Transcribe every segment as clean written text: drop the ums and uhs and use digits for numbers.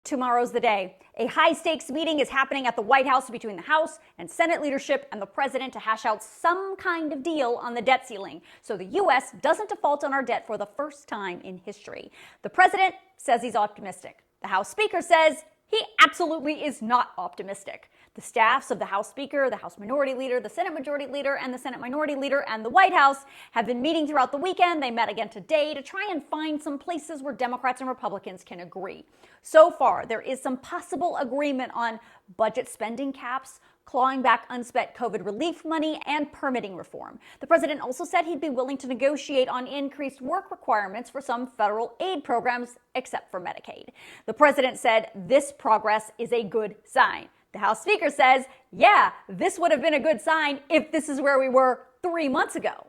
Tomorrow's the day. A high-stakes meeting is happening at the White House between the House and Senate leadership and the president to hash out some kind of deal on the debt ceiling so the U.S. doesn't default on our debt for the first time in history. The president says he's optimistic. The House Speaker says he absolutely is not optimistic. The staffs of the House Speaker, the House Minority Leader, the Senate Majority Leader, and the Senate Minority Leader and the White House have been meeting throughout the weekend. They met again today to try and find some places where Democrats and Republicans can agree. So far, there is some possible agreement on budget spending caps, clawing back unspent COVID relief money, and permitting reform. The president also said he'd be willing to negotiate on increased work requirements for some federal aid programs, except for Medicaid. The president said this progress is a good sign. The House Speaker says, yeah, this would have been a good sign if this is where we were 3 months ago.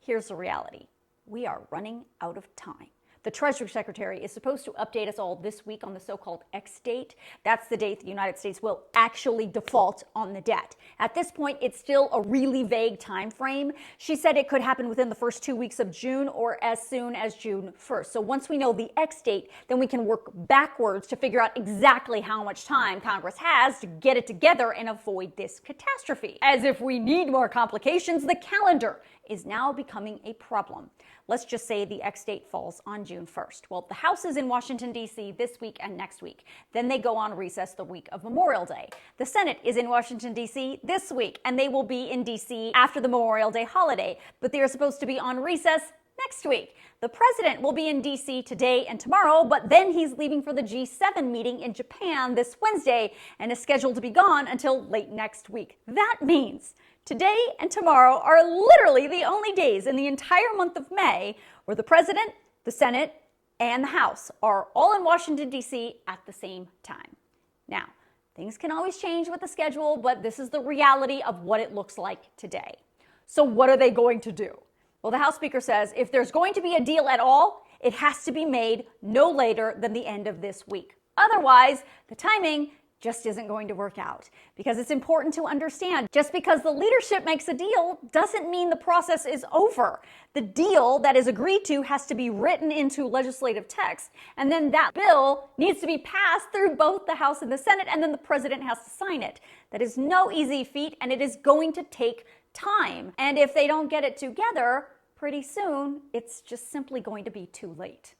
Here's the reality. We are running out of time. The Treasury Secretary is supposed to update us all this week on the so-called X date. That's the date the United States will actually default on the debt. At this point, it's still a really vague time frame. She said it could happen within the first 2 weeks of June or as soon as June 1st. So once we know the X date, then we can work backwards to figure out exactly how much time Congress has to get it together and avoid this catastrophe. As if we need more complications, the calendar is now becoming a problem. Let's just say the X date falls on June 1st. Well, the House is in Washington, D.C. this week and next week. Then they go on recess the week of Memorial Day. The Senate is in Washington, D.C. this week, and they will be in D.C. after the Memorial Day holiday, but they are supposed to be on recess next week. The president will be in D.C. today and tomorrow, but then he's leaving for the G7 meeting in Japan this Wednesday and is scheduled to be gone until late next week. That means today and tomorrow are literally the only days in the entire month of May where the president, the Senate, and the House are all in Washington, D.C. at the same time. Now, things can always change with the schedule, but this is the reality of what it looks like today. So what are they going to do? Well, the House Speaker says if there's going to be a deal at all, it has to be made no later than the end of this week. Otherwise, the timing just isn't going to work out, because it's important to understand just because the leadership makes a deal doesn't mean the process is over. The deal that is agreed to has to be written into legislative text, and then that bill needs to be passed through both the House and the Senate, and then the president has to sign it. That is no easy feat, and it is going to take time. And if they don't get it together pretty soon, it's just simply going to be too late.